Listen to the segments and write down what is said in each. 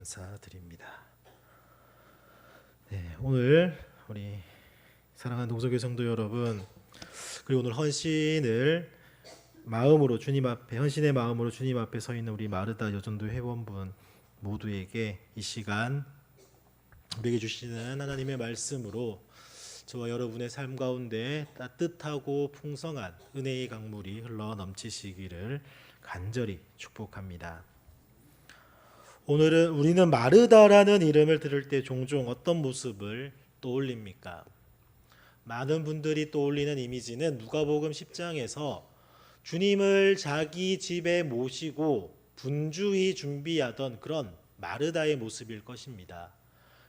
감사드립니다. 네, 오늘 우리 사랑하는 동서교회 성도 여러분, 그리고 오늘 헌신을 마음으로 주님 앞에 헌신의 마음으로 주님 앞에 서 있는 우리 마르다 여전도 회원분 모두에게 이 시간 우리에게 주시는 하나님의 말씀으로 저와 여러분의 삶 가운데 따뜻하고 풍성한 은혜의 강물이 흘러 넘치시기를 간절히 축복합니다. 오늘은 우리는 마르다라는 이름을 들을 때 종종 어떤 모습을 떠올립니까? 많은 분들이 떠올리는 이미지는 누가복음 10장에서 주님을 자기 집에 모시고 분주히 준비하던 그런 마르다의 모습일 것입니다.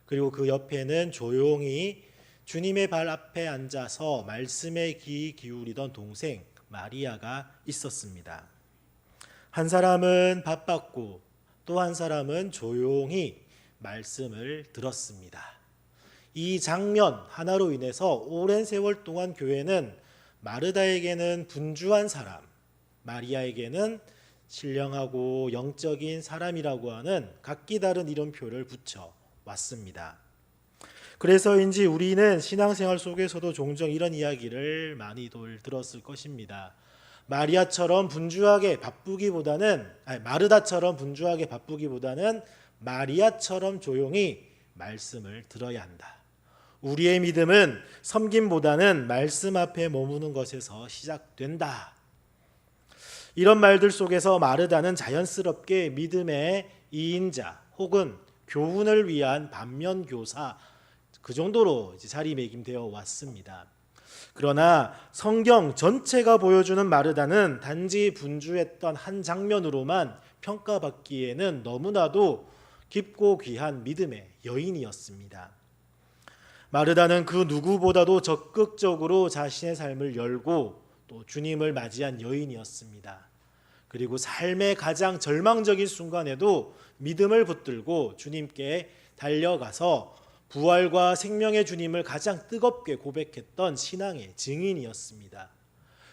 그리고 그 옆에는 조용히 주님의 발 앞에 앉아서 말씀에 귀 기울이던 동생 마리아가 있었습니다. 한 사람은 바빴고 또 한 사람은 조용히 말씀을 들었습니다. 이 장면 하나로 인해서 오랜 세월 동안 교회는 마르다에게는 분주한 사람, 마리아에게는 신령하고 영적인 사람이라고 하는 각기 다른 이름표를 붙여 왔습니다. 그래서인지 우리는 신앙생활 속에서도 종종 이런 이야기를 많이들 들었을 것입니다. 마르다처럼 분주하게 바쁘기보다는 마리아처럼 조용히 말씀을 들어야 한다. 우리의 믿음은 섬김보다는 말씀 앞에 머무는 것에서 시작된다. 이런 말들 속에서 마르다는 자연스럽게 믿음의 이인자 혹은 교훈을 위한 반면교사 그 정도로 자리매김되어 왔습니다. 그러나 성경 전체가 보여주는 마르다는 단지 분주했던 한 장면으로만 평가받기에는 너무나도 깊고 귀한 믿음의 여인이었습니다. 마르다는 그 누구보다도 적극적으로 자신의 삶을 열고 또 주님을 맞이한 여인이었습니다. 그리고 삶의 가장 절망적인 순간에도 믿음을 붙들고 주님께 달려가서 부활과 생명의 주님을 가장 뜨겁게 고백했던 신앙의 증인이었습니다.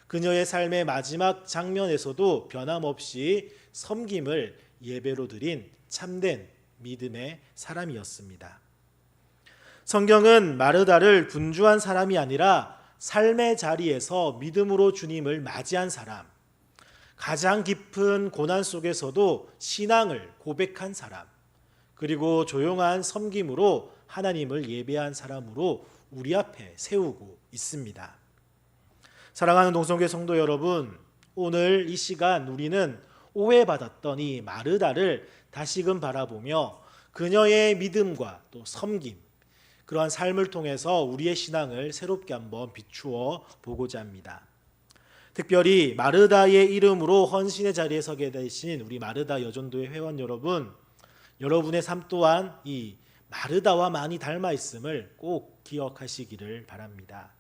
그녀의 삶의 마지막 장면에서도 변함없이 섬김을 예배로 드린 참된 믿음의 사람이었습니다. 성경은 마르다를 분주한 사람이 아니라 삶의 자리에서 믿음으로 주님을 맞이한 사람, 가장 깊은 고난 속에서도 신앙을 고백한 사람, 그리고 조용한 섬김으로 하나님을 예배한 사람으로 우리 앞에 세우고 있습니다. 사랑하는 동성교회 성도 여러분, 오늘 이 시간 우리는 오해받았던 이 마르다를 다시금 바라보며 그녀의 믿음과 또 섬김, 그러한 삶을 통해서 우리의 신앙을 새롭게 한번 비추어 보고자 합니다. 특별히 마르다의 이름으로 헌신의 자리에 서게 되신 우리 마르다 여전도의 회원 여러분, 여러분의 삶 또한 이 마르다와 많이 닮아 있음을 꼭 기억하시기를 바랍니다.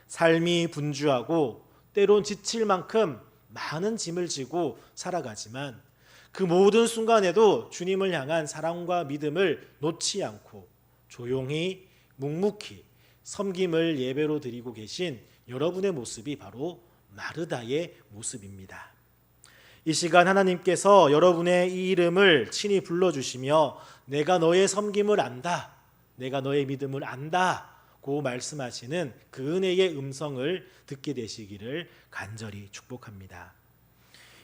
삶이 분주하고 때론 지칠 만큼 많은 짐을 지고 살아가지만 그 모든 순간에도 주님을 향한 사랑과 믿음을 놓지 않고 조용히 묵묵히 섬김을 예배로 드리고 계신 여러분의 모습이 바로 마르다의 모습입니다. 이 시간 하나님께서 여러분의 이 이름을 친히 불러주시며 내가 너의 섬김을 안다, 내가 너의 믿음을 안다 고 말씀하시는 그 은혜의 음성을 듣게 되시기를 간절히 축복합니다.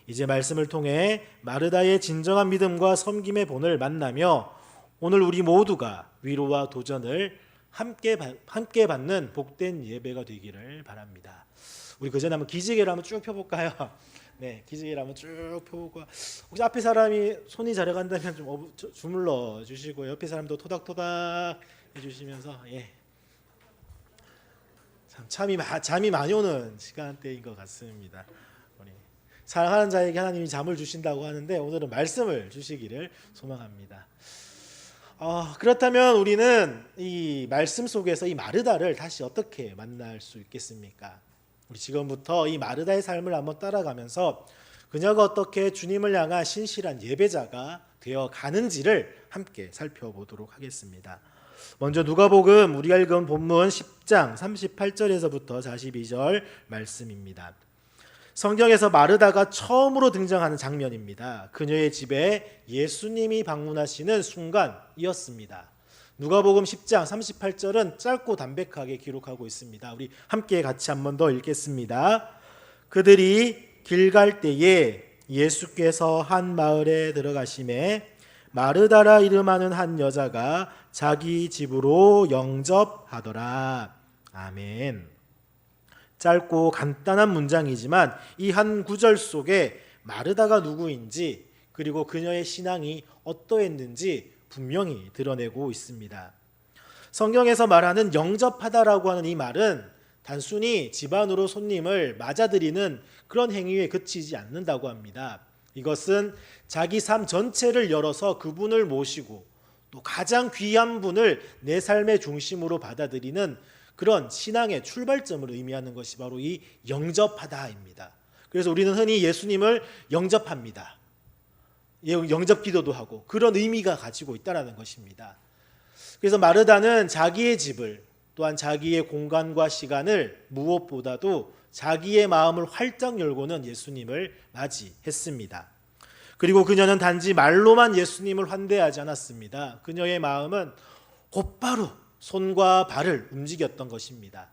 이제 말씀을 통해 마르다의 진정한 믿음과 섬김의 본을 만나며 오늘 우리 모두가 위로와 도전을 함께 받는 복된 예배가 되기를 바랍니다. 우리 그 전에 한번 기지개를 한번 쭉 펴볼까요? 네, 기지개를 한번 쭉 펴보고 혹시 앞에 사람이 손이 자려간다면 좀 주물러 주시고 옆에 사람도 토닥토닥 해주시면서 참 잠이 많이 오는 시간대인 것 같습니다. 우리 사랑하는 자에게 하나님이 잠을 주신다고 하는데 오늘은 말씀을 주시기를 소망합니다. 그렇다면 우리는 이 말씀 속에서 이 마르다를 다시 어떻게 만날 수 있겠습니까? 우리 지금부터 이 마르다의 삶을 한번 따라가면서 그녀가 어떻게 주님을 향한 신실한 예배자가 되어 가는지를 함께 살펴보도록 하겠습니다. 먼저 누가복음 우리가 읽은 본문 10장 38절에서부터 42절 말씀입니다. 성경에서 마르다가 처음으로 등장하는 장면입니다. 그녀의 집에 예수님이 방문하시는 순간이었습니다. 누가복음 10장 38절은 짧고 담백하게 기록하고 있습니다. 우리 함께 같이 한 번 더 읽겠습니다. 그들이 길 갈 때에 예수께서 한 마을에 들어가심에 마르다라 이름하는 한 여자가 자기 집으로 영접하더라. 아멘. 짧고 간단한 문장이지만 이 한 구절 속에 마르다가 누구인지 그리고 그녀의 신앙이 어떠했는지 분명히 드러내고 있습니다. 성경에서 말하는 영접하다라고 하는 이 말은 단순히 집안으로 손님을 맞아들이는 그런 행위에 그치지 않는다고 합니다. 이것은 자기 삶 전체를 열어서 그분을 모시고 또 가장 귀한 분을 내 삶의 중심으로 받아들이는 그런 신앙의 출발점을 의미하는 것이 바로 이 영접하다입니다. 그래서 우리는 흔히 예수님을 영접합니다. 영접 기도도 하고 그런 의미가 가지고 있다는 것입니다. 그래서 마르다는 자기의 집을 또한 자기의 공간과 시간을 무엇보다도 자기의 마음을 활짝 열고는 예수님을 맞이했습니다. 그리고 그녀는 단지 말로만 예수님을 환대하지 않았습니다. 그녀의 마음은 곧바로 손과 발을 움직였던 것입니다.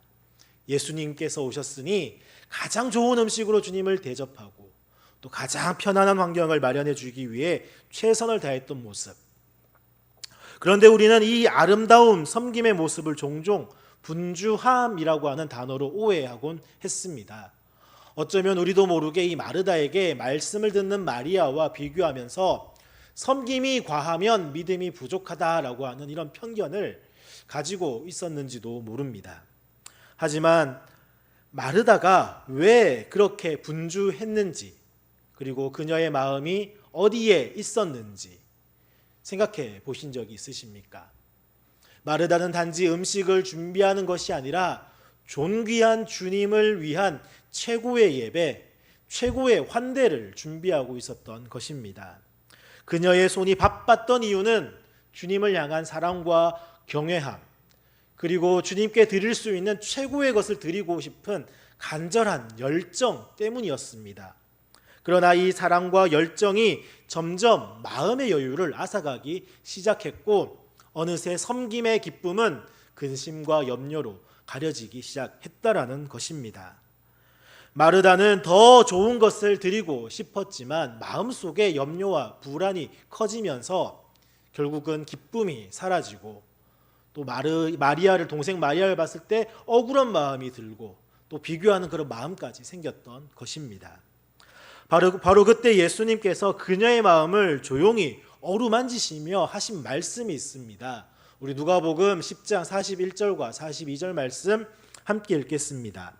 예수님께서 오셨으니 가장 좋은 음식으로 주님을 대접하고 또 가장 편안한 환경을 마련해 주기 위해 최선을 다했던 모습. 그런데 우리는 이 아름다움 섬김의 모습을 종종 분주함이라고 하는 단어로 오해하곤 했습니다. 어쩌면 우리도 모르게 이 마르다에게 말씀을 듣는 마리아와 비교하면서 섬김이 과하면 믿음이 부족하다라고 하는 이런 편견을 가지고 있었는지도 모릅니다. 하지만 마르다가 왜 그렇게 분주했는지 그리고 그녀의 마음이 어디에 있었는지 생각해 보신 적이 있으십니까? 마르다는 단지 음식을 준비하는 것이 아니라 존귀한 주님을 위한 최고의 예배, 최고의 환대를 준비하고 있었던 것입니다. 그녀의 손이 바빴던 이유는 주님을 향한 사랑과 경외함, 그리고 주님께 드릴 수 있는 최고의 것을 드리고 싶은 간절한 열정 때문이었습니다. 그러나 이 사랑과 열정이 점점 마음의 여유를 앗아가기 시작했고 어느새 섬김의 기쁨은 근심과 염려로 가려지기 시작했다라는 것입니다. 마르다는 더 좋은 것을 드리고 싶었지만 마음속에 염려와 불안이 커지면서 결국은 기쁨이 사라지고 또 마리아를 동생 마리아를 봤을 때 억울한 마음이 들고 또 비교하는 그런 마음까지 생겼던 것입니다. 바로 그때 예수님께서 그녀의 마음을 조용히 어루만지시며 하신 말씀이 있습니다. 우리 누가복음 10장 41절과 42절 말씀 함께 읽겠습니다.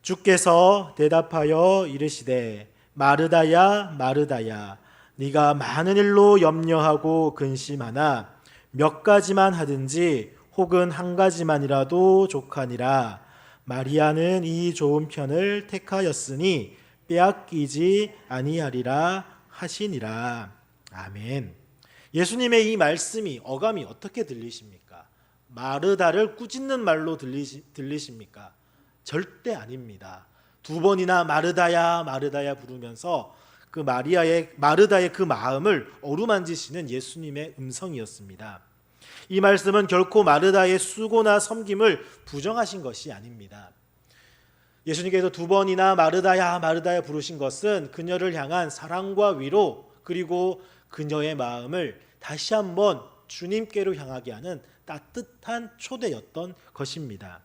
주께서 대답하여 이르시되 마르다야 마르다야 네가 많은 일로 염려하고 근심하나 몇 가지만 하든지 혹은 한 가지만이라도 족하니라. 마리아는 이 좋은 편을 택하였으니 빼앗기지 아니하리라 하시니라. 아멘. 예수님의 이 말씀이 어감이 어떻게 들리십니까? 마르다를 꾸짖는 말로 들리십니까? 절대 아닙니다. 두 번이나 마르다야 마르다야 부르면서 그 마르다의 그 마음을 어루만지시는 예수님의 음성이었습니다. 이 말씀은 결코 마르다의 수고나 섬김을 부정하신 것이 아닙니다. 예수님께서 두 번이나 마르다야 마르다야 부르신 것은 그녀를 향한 사랑과 위로 그리고 그녀의 마음을 다시 한번 주님께로 향하게 하는 따뜻한 초대였던 것입니다.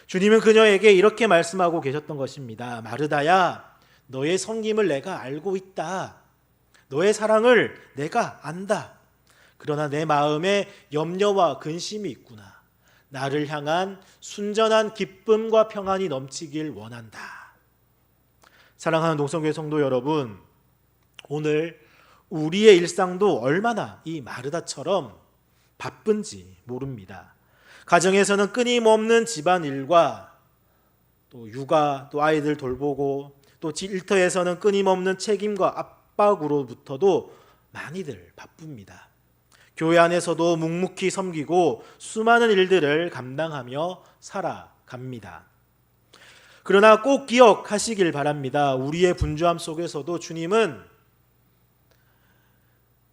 주님은 그녀에게 이렇게 말씀하고 계셨던 것입니다. 마르다야, 너의 섬김을 내가 알고 있다. 너의 사랑을 내가 안다. 그러나 내 마음에 염려와 근심이 있구나. 나를 향한 순전한 기쁨과 평안이 넘치길 원한다. 사랑하는 농성교회 성도 여러분, 오늘 우리의 일상도 얼마나 이 마르다처럼 바쁜지 모릅니다. 가정에서는 끊임없는 집안일과 또 육아, 또 아이들 돌보고 또 일터에서는 끊임없는 책임과 압박으로부터도 많이들 바쁩니다. 교회 안에서도 묵묵히 섬기고 수많은 일들을 감당하며 살아갑니다. 그러나 꼭 기억하시길 바랍니다. 우리의 분주함 속에서도 주님은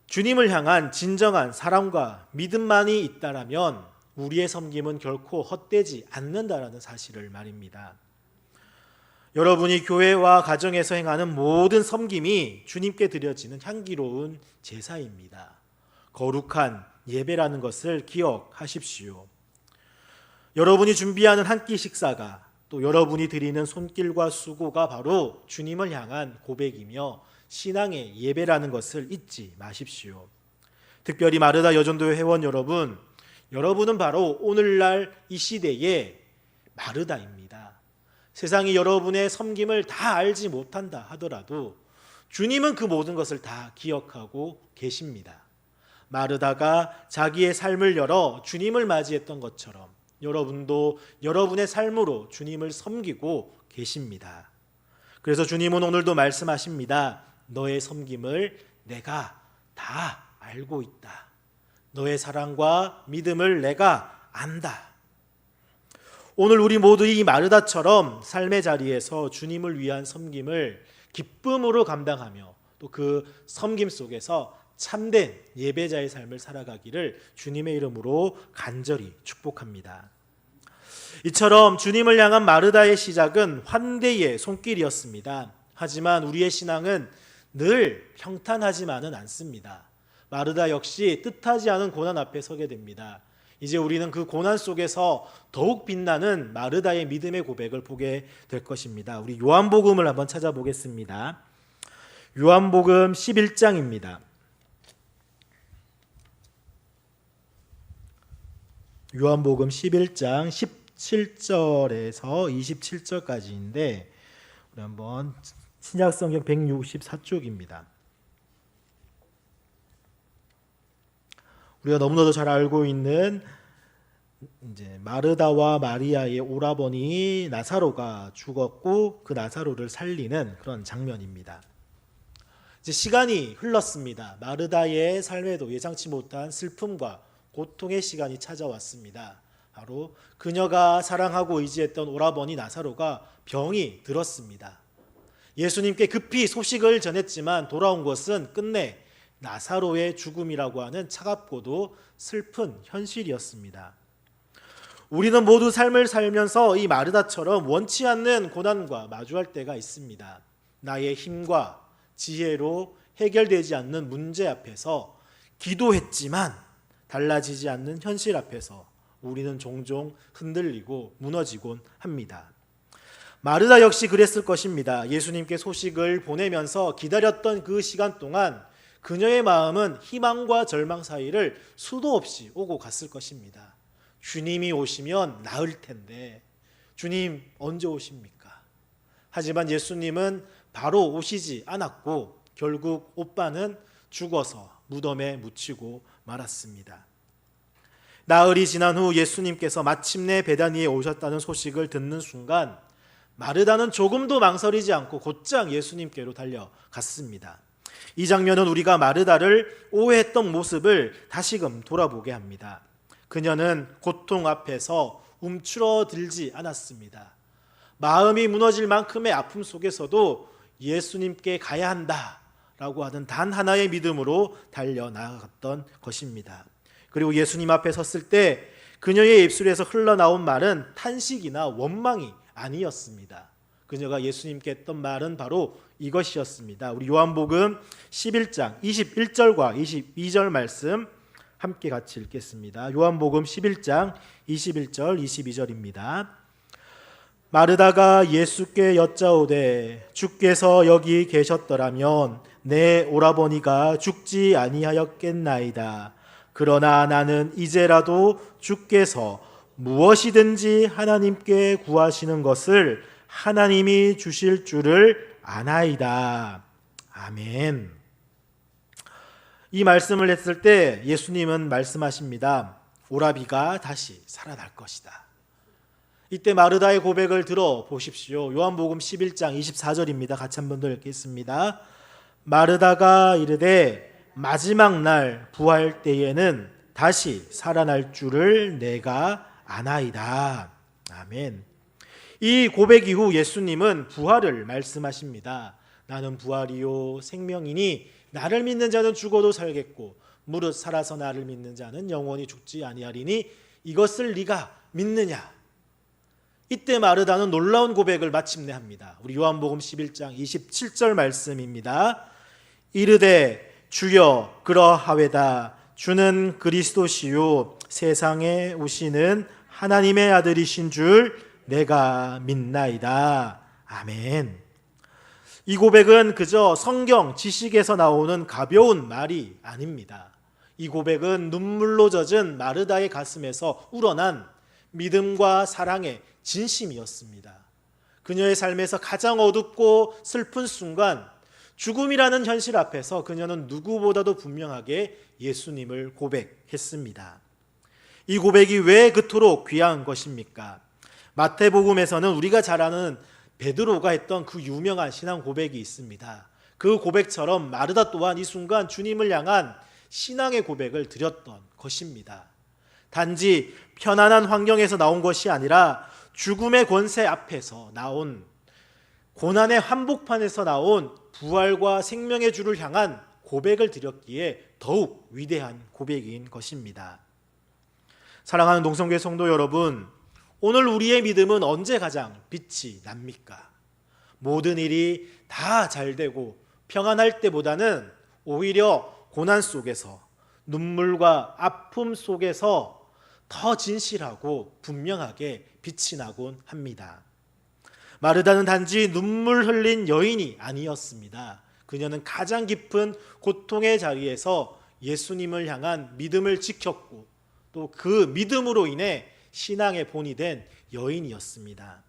주님을 향한 진정한 사랑과 믿음만이 있다라면 우리의 섬김은 결코 헛되지 않는다라는 사실을 말입니다. 여러분이 교회와 가정에서 행하는 모든 섬김이 주님께 드려지는 향기로운 제사입니다. 거룩한 예배라는 것을 기억하십시오. 여러분이 준비하는 한 끼 식사가 또 여러분이 드리는 손길과 수고가 바로 주님을 향한 고백이며 신앙의 예배라는 것을 잊지 마십시오. 특별히 마르다 여전도회 회원 여러분, 여러분은 바로 오늘날 이 시대의 마르다입니다. 세상이 여러분의 섬김을 다 알지 못한다 하더라도 주님은 그 모든 것을 다 기억하고 계십니다. 마르다가 자기의 삶을 열어 주님을 맞이했던 것처럼 여러분도 여러분의 삶으로 주님을 섬기고 계십니다. 그래서 주님은 오늘도 말씀하십니다. 너의 섬김을 내가 다 알고 있다. 너의 사랑과 믿음을 내가 안다. 오늘 우리 모두 이 마르다처럼 삶의 자리에서 주님을 위한 섬김을 기쁨으로 감당하며 또 그 섬김 속에서 참된 예배자의 삶을 살아가기를 주님의 이름으로 간절히 축복합니다. 이처럼 주님을 향한 마르다의 시작은 환대의 손길이었습니다. 하지만 우리의 신앙은 늘 평탄하지만은 않습니다. 마르다 역시 뜻하지 않은 고난 앞에 서게 됩니다. 이제 우리는 그 고난 속에서 더욱 빛나는 마르다의 믿음의 고백을 보게 될 것입니다. 우리 요한복음을 한번 찾아보겠습니다. 요한복음 11장입니다. 요한복음 11장 17절에서 27절까지인데 우리 한번 신약성경 164쪽입니다. 우리가 너무나도 잘 알고 있는 이제 마르다와 마리아의 오라버니 나사로가 죽었고 그 나사로를 살리는 그런 장면입니다. 이제 시간이 흘렀습니다. 마르다의 삶에도 예상치 못한 슬픔과 고통의 시간이 찾아왔습니다. 바로 그녀가 사랑하고 의지했던 오라버니 나사로가 병이 들었습니다. 예수님께 급히 소식을 전했지만 돌아온 것은 끝내 나사로의 죽음이라고 하는 차갑고도 슬픈 현실이었습니다. 우리는 모두 삶을 살면서 이 마르다처럼 원치 않는 고난과 마주할 때가 있습니다. 나의 힘과 지혜로 해결되지 않는 문제 앞에서 기도했지만 달라지지 않는 현실 앞에서 우리는 종종 흔들리고 무너지곤 합니다. 마르다 역시 그랬을 것입니다. 예수님께 소식을 보내면서 기다렸던 그 시간 동안 그녀의 마음은 희망과 절망 사이를 수도 없이 오고 갔을 것입니다. 주님이 오시면 나을 텐데 주님 언제 오십니까? 하지만 예수님은 바로 오시지 않았고 결국 오빠는 죽어서 무덤에 묻히고 말았습니다. 나흘이 지난 후 예수님께서 마침내 베다니에 오셨다는 소식을 듣는 순간 마르다는 조금도 망설이지 않고 곧장 예수님께로 달려갔습니다. 이 장면은 우리가 마르다를 오해했던 모습을 다시금 돌아보게 합니다. 그녀는 고통 앞에서 움츠러들지 않았습니다. 마음이 무너질 만큼의 아픔 속에서도 예수님께 가야 한다라고 하는 단 하나의 믿음으로 달려나갔던 것입니다. 그리고 예수님 앞에 섰을 때 그녀의 입술에서 흘러나온 말은 탄식이나 원망이 아니었습니다. 그녀가 예수님께 했던 말은 바로 이것이었습니다. 우리 요한복음 11장 21절과 22절 말씀 함께 같이 읽겠습니다. 요한복음 11장 21절 22절입니다. 마르다가 예수께 여짜오되 주께서 여기 계셨더라면 내 오라버니가 죽지 아니하였겠나이다. 그러나 나는 이제라도 주께서 무엇이든지 하나님께 구하시는 것을 하나님이 주실 줄을 아나이다. 아멘. 이 말씀을 했을 때 예수님은 말씀하십니다. 오라비가 다시 살아날 것이다. 이때 마르다의 고백을 들어보십시오. 요한복음 11장 24절입니다. 같이 한번 더 읽겠습니다. 마르다가 이르되 마지막 날 부활 때에는 다시 살아날 줄을 내가 아나이다. 아멘. 이 고백 이후 예수님은 부활을 말씀하십니다. 나는 부활이요 생명이니 나를 믿는 자는 죽어도 살겠고 무릇 살아서 나를 믿는 자는 영원히 죽지 아니하리니 이것을 네가 믿느냐. 이때 마르다는 놀라운 고백을 마침내 합니다. 우리 요한복음 11장 27절 말씀입니다. 이르되 주여 그러하외다. 주는 그리스도시요 세상에 오시는 하나님의 아들이신 줄 내가 믿나이다. 아멘. 이 고백은 그저 성경 지식에서 나오는 가벼운 말이 아닙니다. 이 고백은 눈물로 젖은 마르다의 가슴에서 우러난 믿음과 사랑의 진심이었습니다. 그녀의 삶에서 가장 어둡고 슬픈 순간, 죽음이라는 현실 앞에서 그녀는 누구보다도 분명하게 예수님을 고백했습니다. 이 고백이 왜 그토록 귀한 것입니까? 마태복음에서는 우리가 잘 아는 베드로가 했던 그 유명한 신앙 고백이 있습니다. 그 고백처럼 마르다 또한 이 순간 주님을 향한 신앙의 고백을 드렸던 것입니다. 단지 편안한 환경에서 나온 것이 아니라 죽음의 권세 앞에서 나온, 고난의 한복판에서 나온 부활과 생명의 주를 향한 고백을 드렸기에 더욱 위대한 고백인 것입니다. 사랑하는 동성교회 성도 여러분, 오늘 우리의 믿음은 언제 가장 빛이 납니까? 모든 일이 다 잘되고 평안할 때보다는 오히려 고난 속에서, 눈물과 아픔 속에서 더 진실하고 분명하게 빛이 나곤 합니다. 마르다는 단지 눈물 흘린 여인이 아니었습니다. 그녀는 가장 깊은 고통의 자리에서 예수님을 향한 믿음을 지켰고 또 그 믿음으로 인해 신앙의 본이 된 여인이었습니다.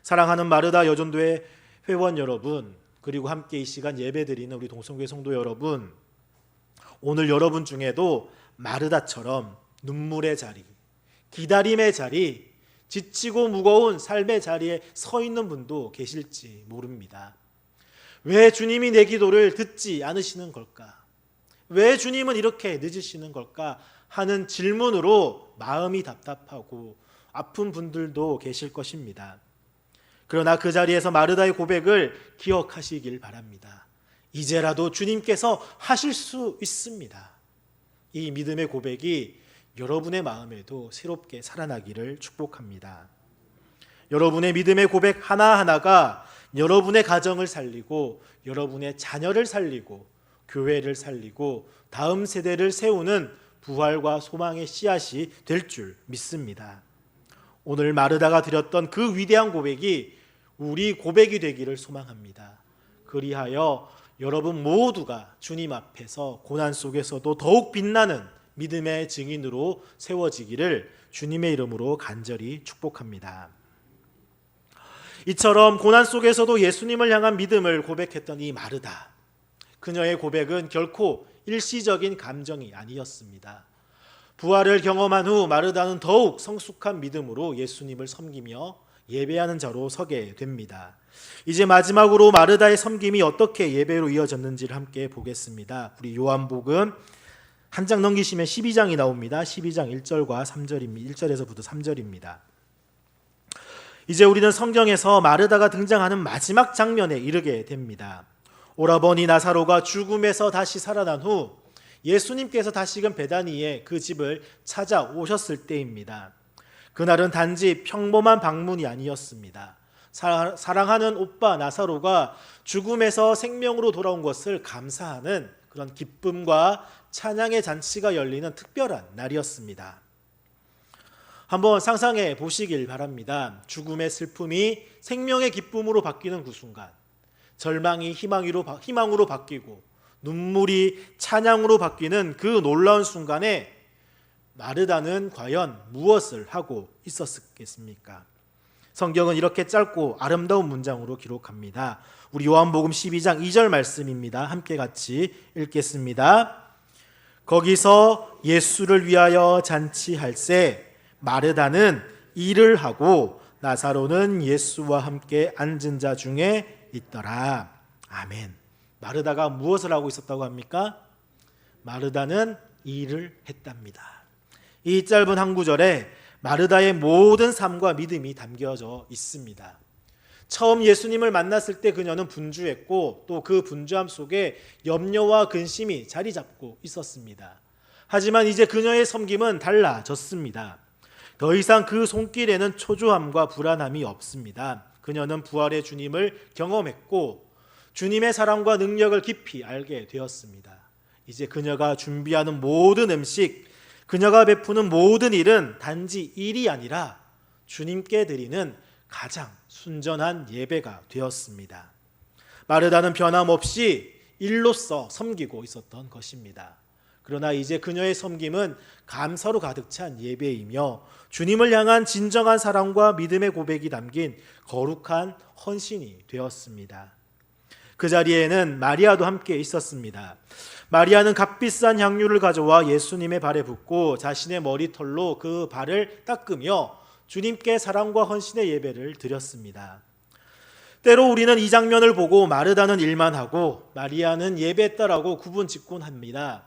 사랑하는 마르다 여전도회 회원 여러분, 그리고 함께 이 시간 예배드리는 우리 동성교회 성도 여러분, 오늘 여러분 중에도 마르다처럼 눈물의 자리, 기다림의 자리, 지치고 무거운 삶의 자리에 서 있는 분도 계실지 모릅니다. 왜 주님이 내 기도를 듣지 않으시는 걸까? 왜 주님은 이렇게 늦으시는 걸까? 하는 질문으로 마음이 답답하고 아픈 분들도 계실 것입니다. 그러나 그 자리에서 마르다의 고백을 기억하시길 바랍니다. 이제라도 주님께서 하실 수 있습니다. 이 믿음의 고백이 여러분의 마음에도 새롭게 살아나기를 축복합니다. 여러분의 믿음의 고백 하나하나가 여러분의 가정을 살리고 여러분의 자녀를 살리고 교회를 살리고 다음 세대를 세우는 부활과 소망의 씨앗이 될 줄 믿습니다. 오늘 마르다가 드렸던 그 위대한 고백이 우리 고백이 되기를 소망합니다. 그리하여 여러분 모두가 주님 앞에서 고난 속에서도 더욱 빛나는 믿음의 증인으로 세워지기를 주님의 이름으로 간절히 축복합니다. 이처럼 고난 속에서도 예수님을 향한 믿음을 고백했던 이 마르다, 그녀의 고백은 결코 일시적인 감정이 아니었습니다. 부활을 경험한 후 마르다는 더욱 성숙한 믿음으로 예수님을 섬기며 예배하는 자로 서게 됩니다. 이제 마지막으로 마르다의 섬김이 어떻게 예배로 이어졌는지를 함께 보겠습니다. 우리 요한복음 한 장 넘기시면 12장이 나옵니다. 12장 1절과 3절입니다. 1절에서부터 3절입니다. 이제 우리는 성경에서 마르다가 등장하는 마지막 장면에 이르게 됩니다. 오라버니 나사로가 죽음에서 다시 살아난 후 예수님께서 다시금 베다니에 그 집을 찾아오셨을 때입니다. 그날은 단지 평범한 방문이 아니었습니다. 사랑하는 오빠 나사로가 죽음에서 생명으로 돌아온 것을 감사하는 그런 기쁨과 찬양의 잔치가 열리는 특별한 날이었습니다. 한번 상상해 보시길 바랍니다. 죽음의 슬픔이 생명의 기쁨으로 바뀌는 그 순간, 절망이 희망으로 바뀌고 눈물이 찬양으로 바뀌는 그 놀라운 순간에 마르다는 과연 무엇을 하고 있었겠습니까? 성경은 이렇게 짧고 아름다운 문장으로 기록합니다. 우리 요한복음 12장 2절 말씀입니다. 함께 같이 읽겠습니다. 거기서 예수를 위하여 잔치할새 마르다는 일을 하고 나사로는 예수와 함께 앉은 자 중에 있더라. 아멘. 마르다가 무엇을 하고 있었다고 합니까? 마르다는 일을 했답니다. 이 짧은 한 구절에 마르다의 모든 삶과 믿음이 담겨져 있습니다. 처음 예수님을 만났을 때 그녀는 분주했고 또 그 분주함 속에 염려와 근심이 자리 잡고 있었습니다. 하지만 이제 그녀의 섬김은 달라졌습니다. 더 이상 그 손길에는 초조함과 불안함이 없습니다. 그녀는 부활의 주님을 경험했고 주님의 사랑과 능력을 깊이 알게 되었습니다. 이제 그녀가 준비하는 모든 음식, 그녀가 베푸는 모든 일은 단지 일이 아니라 주님께 드리는 가장 순전한 예배가 되었습니다. 마르다는 변함없이 일로서 섬기고 있었던 것입니다. 그러나 이제 그녀의 섬김은 감사로 가득 찬 예배이며 주님을 향한 진정한 사랑과 믿음의 고백이 담긴 거룩한 헌신이 되었습니다. 그 자리에는 마리아도 함께 있었습니다. 마리아는 값비싼 향유를 가져와 예수님의 발에 붓고 자신의 머리털로 그 발을 닦으며 주님께 사랑과 헌신의 예배를 드렸습니다. 때로 우리는 이 장면을 보고 마르다는 일만 하고 마리아는 예배했다라고 구분짓곤합니다.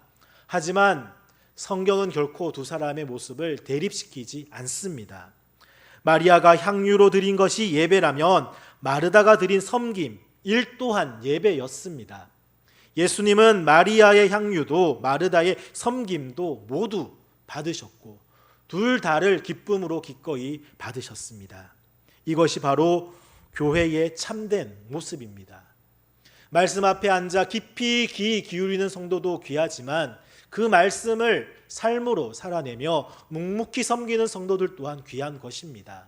하지만 성경은 결코 두 사람의 모습을 대립시키지 않습니다. 마리아가 향유로 드린 것이 예배라면 마르다가 드린 섬김, 일 또한 예배였습니다. 예수님은 마리아의 향유도 마르다의 섬김도 모두 받으셨고 둘 다를 기쁨으로 기꺼이 받으셨습니다. 이것이 바로 교회의 참된 모습입니다. 말씀 앞에 앉아 깊이 귀 기울이는 성도도 귀하지만 그 말씀을 삶으로 살아내며 묵묵히 섬기는 성도들 또한 귀한 것입니다.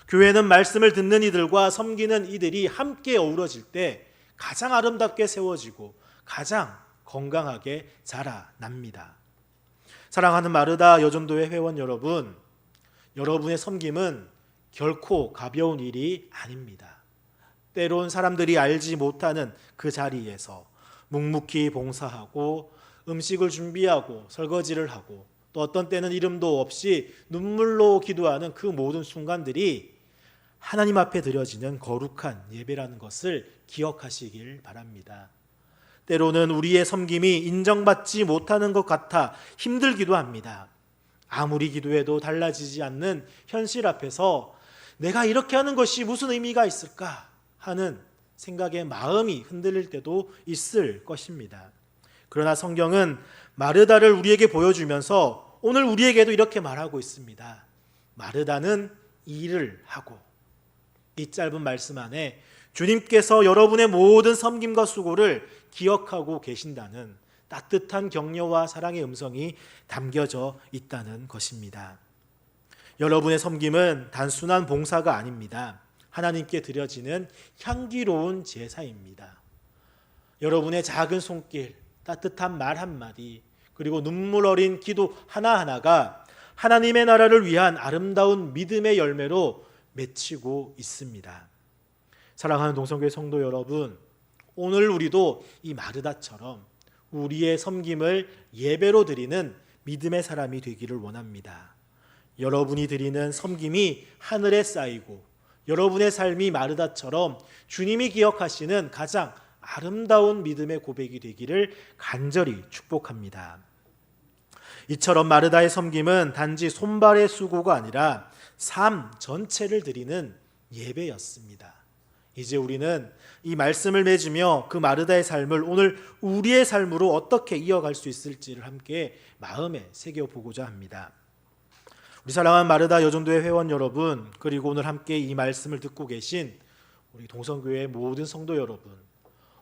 교회는 말씀을 듣는 이들과 섬기는 이들이 함께 어우러질 때 가장 아름답게 세워지고 가장 건강하게 자라납니다. 사랑하는 마르다 여전도회 회원 여러분, 여러분의 섬김은 결코 가벼운 일이 아닙니다. 때론 사람들이 알지 못하는 그 자리에서 묵묵히 봉사하고 음식을 준비하고 설거지를 하고 또 어떤 때는 이름도 없이 눈물로 기도하는 그 모든 순간들이 하나님 앞에 드려지는 거룩한 예배라는 것을 기억하시길 바랍니다. 때로는 우리의 섬김이 인정받지 못하는 것 같아 힘들기도 합니다. 아무리 기도해도 달라지지 않는 현실 앞에서 내가 이렇게 하는 것이 무슨 의미가 있을까 하는 생각에 마음이 흔들릴 때도 있을 것입니다. 그러나 성경은 마르다를 우리에게 보여주면서 오늘 우리에게도 이렇게 말하고 있습니다. 마르다는 일을 하고, 이 짧은 말씀 안에 주님께서 여러분의 모든 섬김과 수고를 기억하고 계신다는 따뜻한 격려와 사랑의 음성이 담겨져 있다는 것입니다. 여러분의 섬김은 단순한 봉사가 아닙니다. 하나님께 드려지는 향기로운 제사입니다. 여러분의 작은 손길, 따뜻한 말 한마디, 그리고 눈물 어린 기도 하나하나가 하나님의 나라를 위한 아름다운 믿음의 열매로 맺히고 있습니다. 사랑하는 동성교회 성도 여러분, 오늘 우리도 이 마르다처럼 우리의 섬김을 예배로 드리는 믿음의 사람이 되기를 원합니다. 여러분이 드리는 섬김이 하늘에 쌓이고 여러분의 삶이 마르다처럼 주님이 기억하시는 가장 아름다운 믿음의 고백이 되기를 간절히 축복합니다. 이처럼 마르다의 섬김은 단지 손발의 수고가 아니라 삶 전체를 드리는 예배였습니다. 이제 우리는 이 말씀을 맺으며 그 마르다의 삶을 오늘 우리의 삶으로 어떻게 이어갈 수 있을지를 함께 마음에 새겨보고자 합니다. 우리 사랑하는 마르다 여전도회 회원 여러분, 그리고 오늘 함께 이 말씀을 듣고 계신 우리 동성교회의 모든 성도 여러분,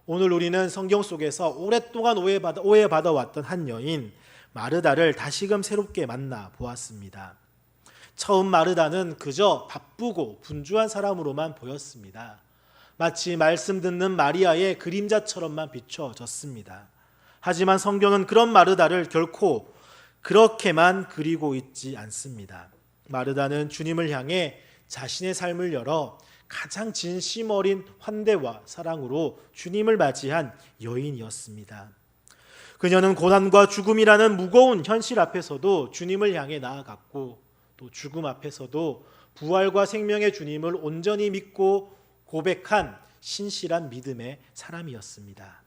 오늘 우리는 성경 속에서 오랫동안 오해받아 왔던 한 여인 마르다를 다시금 새롭게 만나 보았습니다. 처음 마르다는 그저 바쁘고 분주한 사람으로만 보였습니다. 마치 말씀 듣는 마리아의 그림자처럼만 비춰졌습니다. 하지만 성경은 그런 마르다를 결코 그렇게만 그리고 있지 않습니다. 마르다는 주님을 향해 자신의 삶을 열어 가장 진심 어린 환대와 사랑으로 주님을 맞이한 여인이었습니다. 그녀는 고난과 죽음이라는 무거운 현실 앞에서도 주님을 향해 나아갔고 또 죽음 앞에서도 부활과 생명의 주님을 온전히 믿고 고백한 신실한 믿음의 사람이었습니다.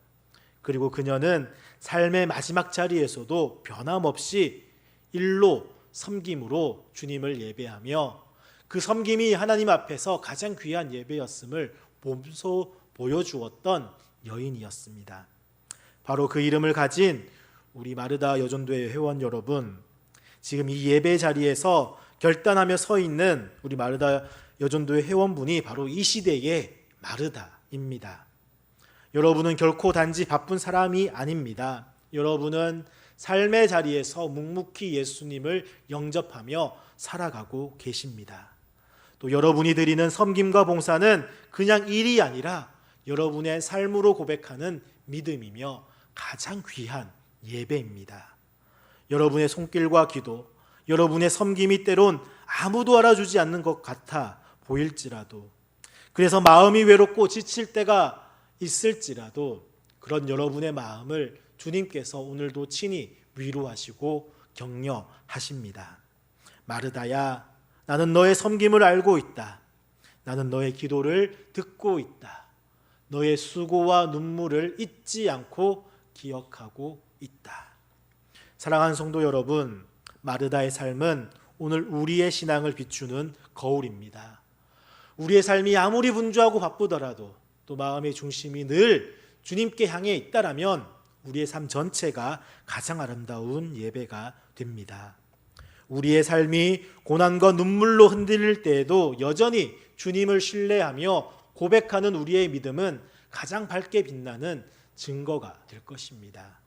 그리고 그녀는 삶의 마지막 자리에서도 변함없이 일로 섬김으로 주님을 예배하며 그 섬김이 하나님 앞에서 가장 귀한 예배였음을 몸소 보여주었던 여인이었습니다. 바로 그 이름을 가진 우리 마르다 여전도회 회원 여러분, 지금 이 예배 자리에서 결단하며 서 있는 우리 마르다 여전도회 회원분이 바로 이 시대의 마르다입니다. 여러분은 결코 단지 바쁜 사람이 아닙니다. 여러분은 삶의 자리에서 묵묵히 예수님을 영접하며 살아가고 계십니다. 또 여러분이 드리는 섬김과 봉사는 그냥 일이 아니라 여러분의 삶으로 고백하는 믿음이며 가장 귀한 예배입니다. 여러분의 손길과 기도, 여러분의 섬김이 때론 아무도 알아주지 않는 것 같아 보일지라도, 그래서 마음이 외롭고 지칠 때가 있을지라도 그런 여러분의 마음을 주님께서 오늘도 친히 위로하시고 격려하십니다. 마르다야, 나는 너의 섬김을 알고 있다. 나는 너의 기도를 듣고 있다. 너의 수고와 눈물을 잊지 않고 기억하고 있다. 사랑하는 성도 여러분, 마르다의 삶은 오늘 우리의 신앙을 비추는 거울입니다. 우리의 삶이 아무리 분주하고 바쁘더라도 또 마음의 중심이 늘 주님께 향해 있다라면 우리의 삶 전체가 가장 아름다운 예배가 됩니다. 우리의 삶이 고난과 눈물로 흔들릴 때에도 여전히 주님을 신뢰하며 고백하는 우리의 믿음은 가장 밝게 빛나는 증거가 될 것입니다.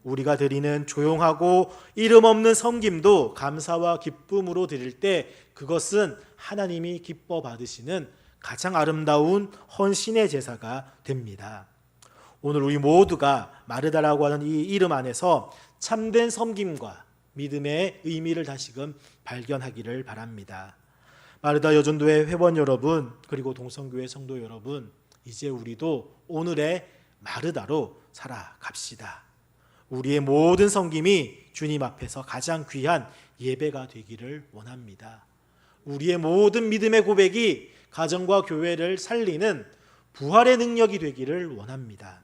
우리가 드리는 조용하고 이름 없는 섬김도 감사와 기쁨으로 드릴 때 그것은 하나님이 기뻐 받으시는 가장 아름다운 헌신의 제사가 됩니다. 오늘 우리 모두가 마르다라고 하는 이 이름 안에서 참된 섬김과 믿음의 의미를 다시금 발견하기를 바랍니다. 마르다 여전도회 회원 여러분, 그리고 동성교회 성도 여러분, 이제 우리도 오늘의 마르다로 살아갑시다. 우리의 모든 섬김이 주님 앞에서 가장 귀한 예배가 되기를 원합니다. 우리의 모든 믿음의 고백이 가정과 교회를 살리는 부활의 능력이 되기를 원합니다.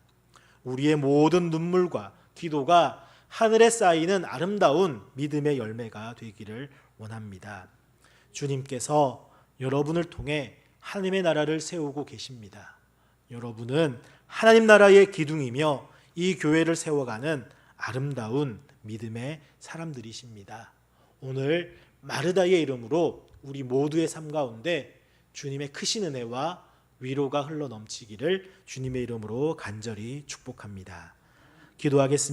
우리의 모든 눈물과 기도가 하늘에 쌓이는 아름다운 믿음의 열매가 되기를 원합니다. 주님께서 여러분을 통해 하나님의 나라를 세우고 계십니다. 여러분은 하나님 나라의 기둥이며 이 교회를 세워가는 아름다운 믿음의 사람들이십니다. 오늘 마르다의 이름으로 우리 모두의 삶 가운데 주님의 크신 은혜와 위로가 흘러 넘치기를 주님의 이름으로 간절히 축복합니다. 기도하겠습니다.